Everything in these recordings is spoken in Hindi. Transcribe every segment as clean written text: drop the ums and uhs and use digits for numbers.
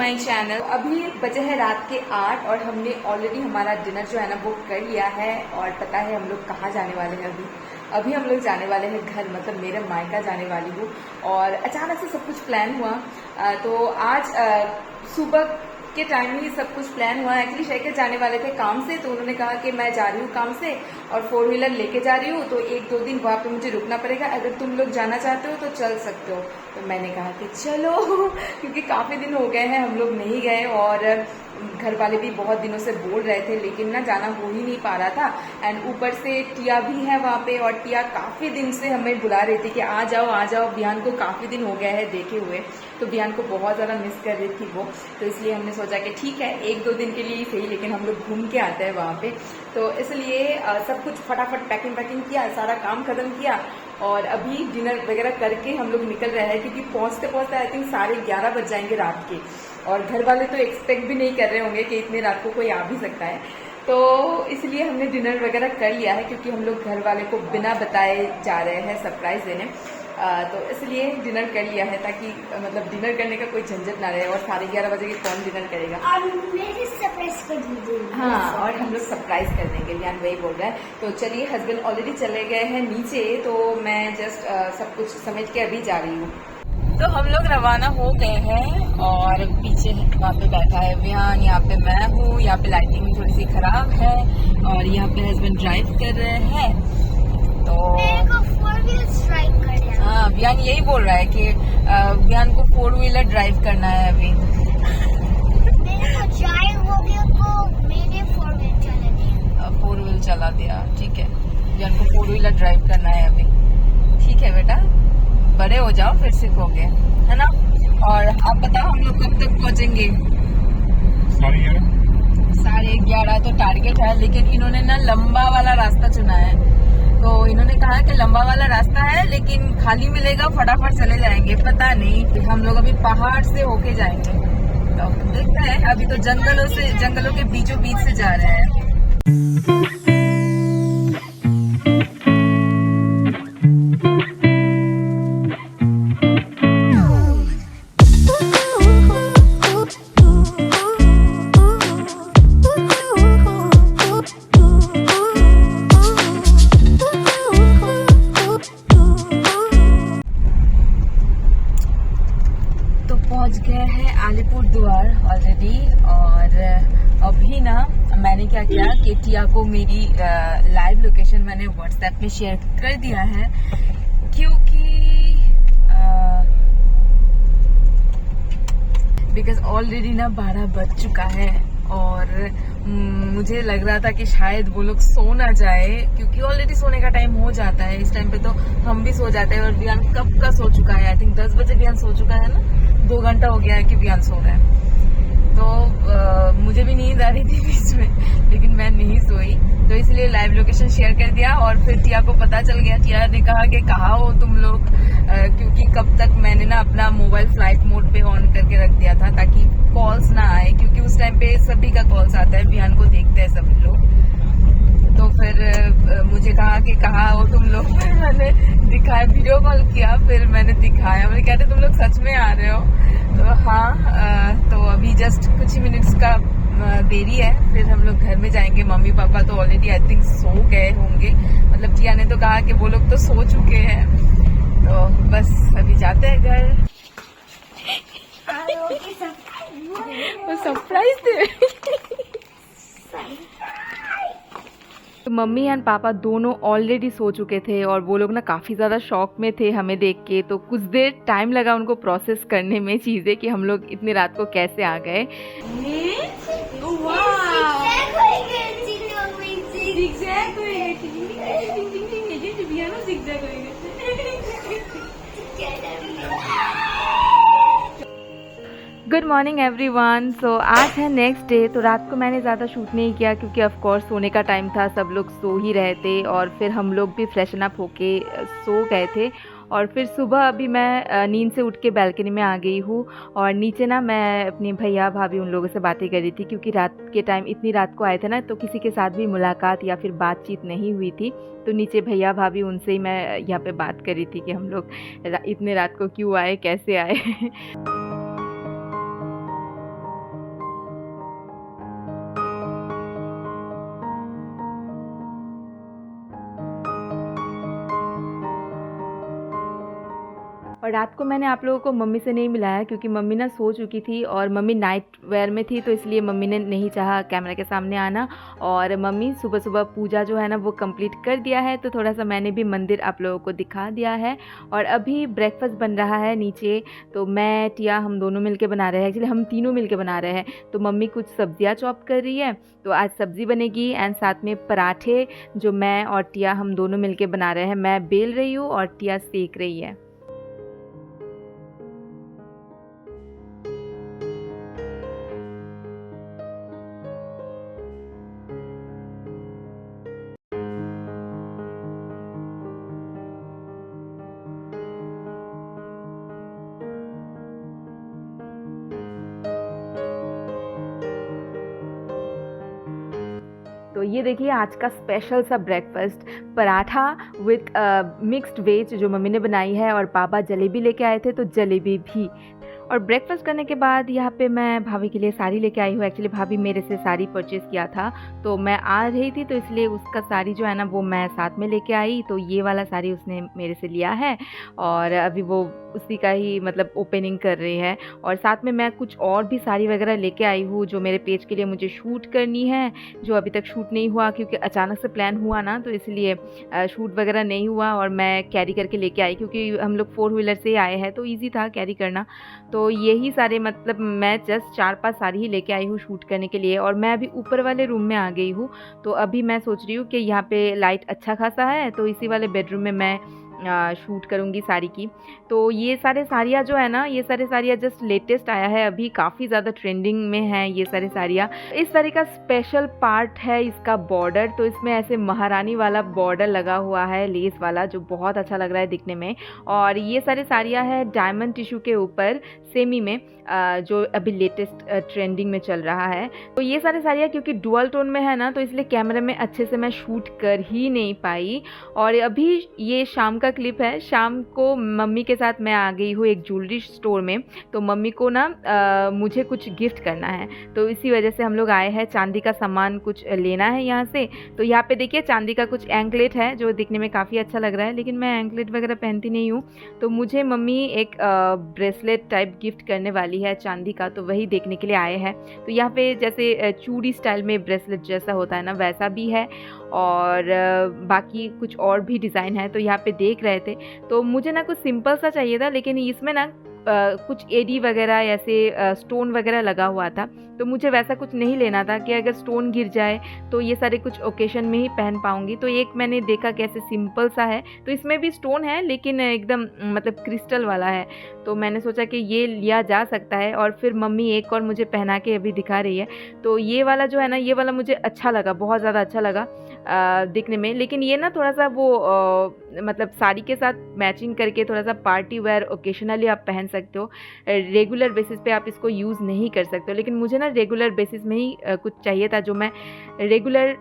My channel. अभी बजे है रात के 8 और हमने ऑलरेडी हमारा डिनर जो है ना वो कर लिया है। और पता है हम लोग कहाँ जाने वाले हैं? अभी हम लोग जाने वाले हैं घर, मतलब मेरे मायका जाने वाली हूँ। और अचानक से सब कुछ प्लान हुआ। तो आज सुबह के टाइम ही सब कुछ प्लान हुआ। एक्चुअली शेखर जाने वाले थे काम से, तो उन्होंने कहा कि मैं जा रही हूँ काम से और 4 व्हीलर लेके जा रही हूँ, तो 1-2 दिन वहाँ पे मुझे रुकना पड़ेगा। अगर तुम लोग जाना चाहते हो तो चल सकते हो। तो मैंने कहा कि चलो क्योंकि काफ़ी दिन हो गए हैं हम लोग नहीं गए और घर वाले भी बहुत दिनों से बोल रहे थे, लेकिन ना जाना हो ही नहीं पा रहा था। एंड ऊपर से टिया भी है वहाँ पे और टिया काफ़ी दिन से हमें बुला रही थी कि आ जाओ। बिहान को काफ़ी दिन हो गया है देखे हुए, तो बिहान को बहुत ज़्यादा मिस कर रही थी वो। तो इसलिए हमने सोचा कि ठीक है 1-2 दिन के लिए ही सही, लेकिन हम लोग घूम के आते हैं वहाँ पे। तो इसलिए सब कुछ फटाफट पैकिंग किया, सारा काम खत्म किया और अभी डिनर वगैरह करके हम लोग निकल रहे हैं, क्योंकि पहुँचते आई थिंक 11:30 बज जाएंगे रात के। और घर वाले तो एक्सपेक्ट भी नहीं कर रहे होंगे कि इतने रात को कोई आ भी सकता है। तो इसलिए हमने डिनर वगैरह कर लिया है, क्योंकि हम लोग घर वाले को बिना बताए जा रहे हैं सरप्राइज देने। तो इसलिए डिनर कर लिया है, ताकि मतलब डिनर करने का कोई झंझट ना रहे। और 11:30 बजे के कौन डिनर करेगा? और मेरे सरप्राइज कर दीजिए। हाँ, और हम लोग सरप्राइज कर देंगे, यान वही बोल रहा है। तो चलिए, हस्बैंड ऑलरेडी चले गए हैं नीचे, तो मैं जस्ट सब कुछ समेट के अभी जा रही हूँ। तो हम लोग रवाना हो गए हैं और पीछे वहाँ पे बैठा है विहान, यहाँ पे मैं हूँ। यहाँ पे लाइटिंग थोड़ी सी खराब है और यहाँ पे हस्बैंड ड्राइव कर रहे हैं। तो मेरे को 4 व्हीलर ड्राइव करना है। हाँ, विहान यही बोल रहा है कि विहान को 4 व्हीलर ड्राइव करना है अभी। मेरे को ड्राइव हो गया तो मैंने 4 व्हीलर चला दिया। 4 व्हीलर चला दिया, ठीक है। विहान को 4 व्हीलर ड्राइव करना है अभी। ठीक है बेटा, बड़े हो जाओ फिर सीखोगे, है ना? और आप बताओ हम लोग कब तक पहुँचेंगे? 11:30 तो टारगेट है, लेकिन इन्होंने ना लंबा वाला रास्ता चुना है। तो इन्होंने कहा कि लंबा वाला रास्ता है लेकिन खाली मिलेगा, फटाफट चले जाएंगे। पता नहीं, हम लोग अभी पहाड़ से होके जाएंगे। तो देखते हैं, अभी तो जंगलों के बीचों बीच से जा रहे हैं। पहुंच गए हैं अलीपुरद्वार ऑलरेडी। और अभी ना मैंने क्या किया कि टिया को मेरी लाइव लोकेशन मैंने व्हाट्सएप में शेयर कर दिया है, क्योंकि बिकॉज ऑलरेडी ना 12 बज चुका है और मुझे लग रहा था कि शायद वो लोग सो ना जाए, क्योंकि ऑलरेडी सोने का टाइम हो जाता है। इस टाइम पे तो हम भी सो जाते हैं। और बिहान कब का सो चुका है? आई थिंक 10 बजे बिहान सो चुका है ना। 2 घंटा हो गया है कि बिहान सो रहा है। तो मुझे भी नींद आ रही थी बीच में, लेकिन मैं नहीं सोई, तो इसलिए लाइव लोकेशन शेयर कर दिया। और फिर टिया को पता चल गया। टिया ने कहा कि कहाँ हो तुम लोग, क्योंकि कब तक मैंने ना अपना मोबाइल फ्लाइट मोड पे ऑन करके रख दिया था, ताकि कॉल्स ना आए, क्योंकि उस टाइम पे सभी का कॉल्स आता है, बिहान को देखते हैं सभी लोग। तो फिर मुझे कहा कि कहाँ हो तुम लोग। मैंने दिखाया, वीडियो कॉल किया, फिर मैंने दिखाया। मैंने कहते तुम लोग सच में आ रहे हो? तो हाँ, तो अभी जस्ट कुछ ही मिनट्स का देरी है, फिर हम लोग घर में जाएंगे। मम्मी पापा तो ऑलरेडी आई थिंक सो गए होंगे, मतलब टिया ने तो कहा कि वो लोग तो सो चुके हैं। तो बस अभी जाते हैं घर। वो सरप्राइज दे। तो मम्मी एंड पापा दोनों ऑलरेडी सो चुके थे और वो लोग ना काफ़ी ज़्यादा शॉक में थे हमें देख के। तो कुछ देर टाइम लगा उनको प्रोसेस करने में चीज़ें, कि हम लोग इतनी रात को कैसे आ गए। Good morning everyone. सो आज है नेक्स्ट डे। तो रात को मैंने ज़्यादा शूट नहीं किया, क्योंकि ऑफ कोर्स सोने का टाइम था, सब लोग सो ही रहे थे। और फिर हम लोग भी फ्रेशन अप होके सो गए थे। और फिर सुबह अभी मैं नींद से उठ के बालकनी में आ गई हूँ। और नीचे ना मैं अपने भैया भाभी उन लोगों से बातें कर रही थी, क्योंकि रात के टाइम इतनी रात को आए थे ना, तो किसी के साथ भी मुलाकात या फिर बातचीत नहीं हुई थी। तो नीचे भैया भाभी, उनसे ही मैं यहाँ पे बात कर रही थी कि हम लोग इतने रात को क्यों आए, कैसे आए। और रात को मैंने आप लोगों को मम्मी से नहीं मिलाया क्योंकि मम्मी ना सो चुकी थी और मम्मी नाइट वेयर में थी, तो इसलिए मम्मी ने नहीं चाहा कैमरा के सामने आना। और मम्मी सुबह सुबह पूजा जो है ना वो कंप्लीट कर दिया है, तो थोड़ा सा मैंने भी मंदिर आप लोगों को दिखा दिया है। और अभी ब्रेकफास्ट बन रहा है नीचे, तो मैं टिया हम दोनों मिलके बना रहे हैं, एक्चुअली हम तीनों मिलके बना रहे हैं। तो मम्मी कुछ सब्जियां चॉप कर रही है, तो आज सब्ज़ी बनेगी एंड साथ में पराठे जो मैं और टिया हम दोनों मिलके बना रहे हैं। मैं बेल रही हूँ और टिया सेक रही है। तो ये देखिए आज का स्पेशल सा breakfast, paratha with mixed veg जो मम्मी ने बनाई है, और पापा जलेबी लेके आए थे तो जलेबी भी। और ब्रेकफास्ट करने के बाद यहाँ पे मैं भाभी के लिए साड़ी लेके आई हूँ। एक्चुअली भाभी मेरे से साड़ी परचेज़ किया था, तो मैं आ रही थी तो इसलिए उसका साड़ी जो है ना वो मैं साथ में लेके आई। तो ये वाला साड़ी उसने मेरे से लिया है और अभी वो उसी का ही मतलब ओपनिंग कर रही है। और साथ में मैं कुछ और भी साड़ी वगैरह लेके आई हूँ जो मेरे पेज के लिए मुझे शूट करनी है, जो अभी तक शूट नहीं हुआ क्योंकि अचानक से प्लान हुआ ना, तो इसलिए शूट वगैरह नहीं हुआ। और मैं कैरी करके लेके आई क्योंकि हम लोग 4 व्हीलर से आए हैं तो ईजी था कैरी करना। तो यही सारे मतलब मैं जस्ट 4-5 साड़ी ही लेके आई हूँ शूट करने के लिए। और मैं अभी ऊपर वाले रूम में आ गई हूँ, तो अभी मैं सोच रही हूँ कि यहाँ पे लाइट अच्छा खासा है, तो इसी वाले बेडरूम में मैं शूट करूँगी साड़ी की। तो ये सारे साड़ियाँ जो है ना, ये सारे साड़ियाँ जस्ट लेटेस्ट आया है, अभी काफ़ी ज़्यादा ट्रेंडिंग में है ये सारे साड़ियाँ। इस साड़ी का स्पेशल पार्ट है इसका बॉर्डर, तो इसमें ऐसे महारानी वाला बॉर्डर लगा हुआ है लेस वाला, जो बहुत अच्छा लग रहा है दिखने में। और ये सारे साड़ियाँ है डायमंड टिश्यू के ऊपर सेमी में, जो अभी लेटेस्ट ट्रेंडिंग में चल रहा है। तो ये सारे साड़ियाँ क्योंकि डुअल टोन में है ना, तो इसलिए कैमरे में अच्छे से मैं शूट कर ही नहीं पाई। और अभी ये शाम का क्लिप है, शाम को मम्मी के साथ मैं आ गई हूँ एक ज्वेलरी स्टोर में। तो मम्मी को ना मुझे कुछ गिफ्ट करना है, तो इसी वजह से हम लोग आए हैं। चांदी का सामान कुछ लेना है यहाँ से। तो यहाँ पे देखिए चांदी का कुछ एंकलेट है जो दिखने में काफ़ी अच्छा लग रहा है, लेकिन मैं एंकलेट वगैरह पहनती नहीं हूँ। तो मुझे मम्मी एक ब्रेसलेट टाइप गिफ्ट करने वाली है चांदी का, तो वही देखने के लिए आए हैं। तो यहाँ पे जैसे चूड़ी स्टाइल में ब्रेसलेट जैसा होता है ना, वैसा भी है और बाकी कुछ और भी डिज़ाइन है। तो यहाँ पे देख रहे थे, तो मुझे ना कुछ सिंपल सा चाहिए था, लेकिन इसमें ना कुछ एडी वगैरह ऐसे स्टोन वगैरह लगा हुआ था। तो मुझे वैसा कुछ नहीं लेना था कि अगर स्टोन गिर जाए तो ये सारे कुछ ओकेशन में ही पहन पाऊंगी। तो एक मैंने देखा कैसे सिंपल सा है, तो इसमें भी स्टोन है लेकिन एकदम मतलब क्रिस्टल वाला है, तो मैंने सोचा कि ये लिया जा सकता है। और फिर मम्मी एक और मुझे पहना के अभी दिखा रही है। तो ये वाला जो है ना, ये वाला मुझे अच्छा लगा, बहुत ज़्यादा अच्छा लगा दिखने में। लेकिन ये ना थोड़ा सा वो मतलब साड़ी के साथ मैचिंग करके थोड़ा सा पार्टी वेयर ओकेशनली आप पहन सकते हो, रेगुलर बेसिस पे आप इसको यूज़ नहीं कर सकते हो। लेकिन मुझे ना रेगुलर बेसिस में ही कुछ चाहिए था जो मैं रेगुलर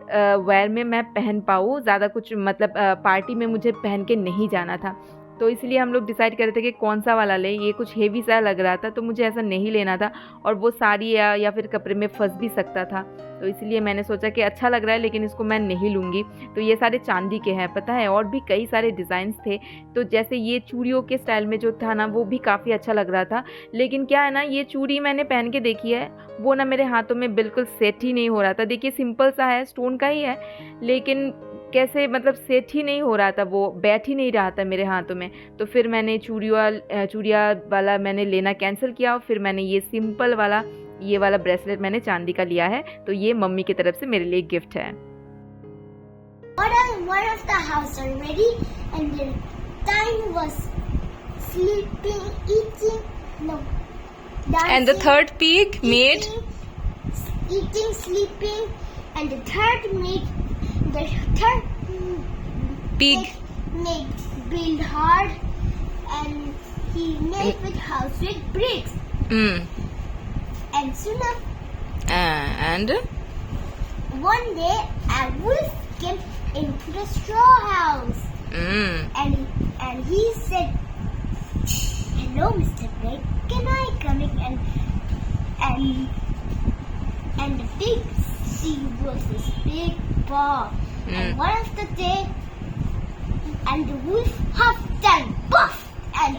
वेयर में मैं पहन पाऊँ, ज़्यादा कुछ मतलब पार्टी में मुझे पहन के नहीं जाना था। तो इसलिए हम लोग डिसाइड कर रहे थे कि कौन सा वाला ले। ये कुछ हेवी सा लग रहा था, तो मुझे ऐसा नहीं लेना था और वो साड़ी या फिर कपड़े में फंस भी सकता था। तो इसलिए मैंने सोचा कि अच्छा लग रहा है लेकिन इसको मैं नहीं लूँगी। तो ये सारे चांदी के हैं, पता है, और भी कई सारे डिज़ाइंस थे। तो जैसे ये चूड़ियों के स्टाइल में जो था ना, वो भी काफ़ी अच्छा लग रहा था। लेकिन क्या है ना, ये चूड़ी मैंने पहन के देखी है, वो ना मेरे हाथों में बिल्कुल सेट ही नहीं हो रहा था। देखिए सिंपल सा है, स्टोन का ही है, लेकिन कैसे मतलब सेट ही नहीं हो रहा था, वो बैठ ही नहीं रहा था मेरे हाथों में। तो फिर मैंने चूड़िया वाला मैंने लेना कैंसिल किया और फिर मैंने ये सिंपल वाला ये वाला ब्रेसलेट मैंने चांदी का लिया है। तो ये मम्मी की तरफ से मेरे लिए गिफ्ट है। One of the house already, and the time was sleeping, eating, no, dancing, And the third pig made eating, sleeping, and the third pig made build hard, and he made with house with bricks. And soon and one day a wolf came into the straw house, and he said, "Hello, Mr. Pig, can I come in?" And the pig see was this big paw, and one of the day, and the wolf huffed and puffed, and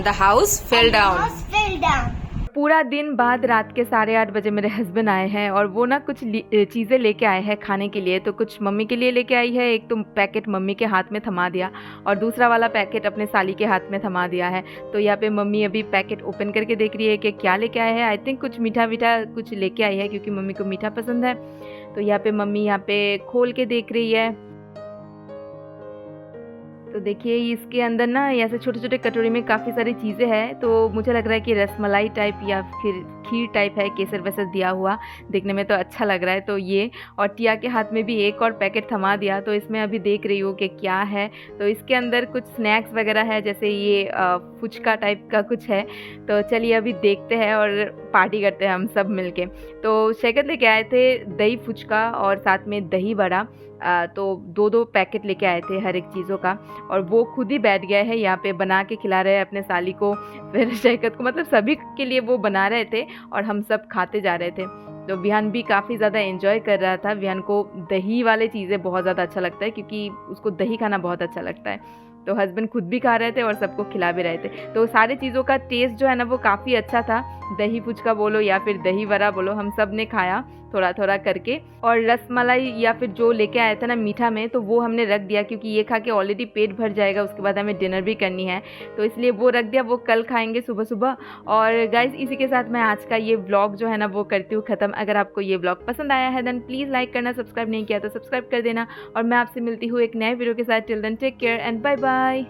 the house fell down. house fell down. पूरा दिन बाद रात के 8:30 बजे मेरे हस्बैंड आए हैं और वो ना कुछ चीज़ें लेके आए हैं खाने के लिए। तो कुछ मम्मी के लिए लेके आई है, एक तो पैकेट मम्मी के हाथ में थमा दिया और दूसरा वाला पैकेट अपने साली के हाथ में थमा दिया है। तो यहाँ पे मम्मी अभी पैकेट ओपन करके देख रही है कि क्या लेके आए हैं। आई थिंक कुछ मीठा कुछ लेके आई है क्योंकि मम्मी को मीठा पसंद है। तो यहाँ पे मम्मी यहाँ पे खोल के देख रही है। तो देखिए इसके अंदर ना ऐसे छोटे छोटे कटोरी में काफ़ी सारी चीज़ें हैं। तो मुझे लग रहा है कि रसमलाई टाइप या फिर खीर टाइप है, केसर वेसर दिया हुआ, देखने में तो अच्छा लग रहा है। तो ये और टिया के हाथ में भी एक और पैकेट थमा दिया। तो इसमें अभी देख रही हूँ कि क्या है। तो इसके अंदर कुछ स्नैक्स वगैरह है, जैसे ये फुचका टाइप का कुछ है। तो चलिए अभी देखते हैं और पार्टी करते हैं हम सब मिलके। तो शैकत लेके आए थे दही फुचका और साथ में दही बड़ा। तो 2-2 पैकेट लेके आए थे हर एक चीज़ों का और वो खुद ही बैठ गया है यहाँ पे बना के खिला रहे हैं अपने साली को, फिर शैकत को, मतलब सभी के लिए वो बना रहे थे और हम सब खाते जा रहे थे। तो विहान भी काफ़ी ज़्यादा एंजॉय कर रहा था। विहान को दही वाले चीज़ें बहुत ज़्यादा अच्छा लगता है क्योंकि उसको दही खाना बहुत अच्छा लगता है। तो हस्बैंड खुद भी खा रहे थे और सबको खिला भी रहे थे। तो सारी चीज़ों का टेस्ट जो है ना वो काफ़ी अच्छा था। दही फुचका बोलो या फिर दही वड़ा बोलो, हम सब ने खाया थोड़ा थोड़ा करके। और रसमलाई या फिर जो लेके आया था ना मीठा में, तो वो हमने रख दिया क्योंकि ये खा के ऑलरेडी पेट भर जाएगा, उसके बाद हमें डिनर भी करनी है। तो इसलिए वो रख दिया, वो कल खाएंगे सुबह सुबह। और गाइज इसी के साथ मैं आज का ये व्लॉग जो है ना वो करती हूँ ख़त्म। अगर आपको ये व्लॉग पसंद आया है देन प्लीज़ लाइक करना, सब्सक्राइब नहीं किया तो सब्सक्राइब कर देना। और मैं आपसे मिलती हूँ एक नए वीडियो के साथ। Till then take care and bye bye.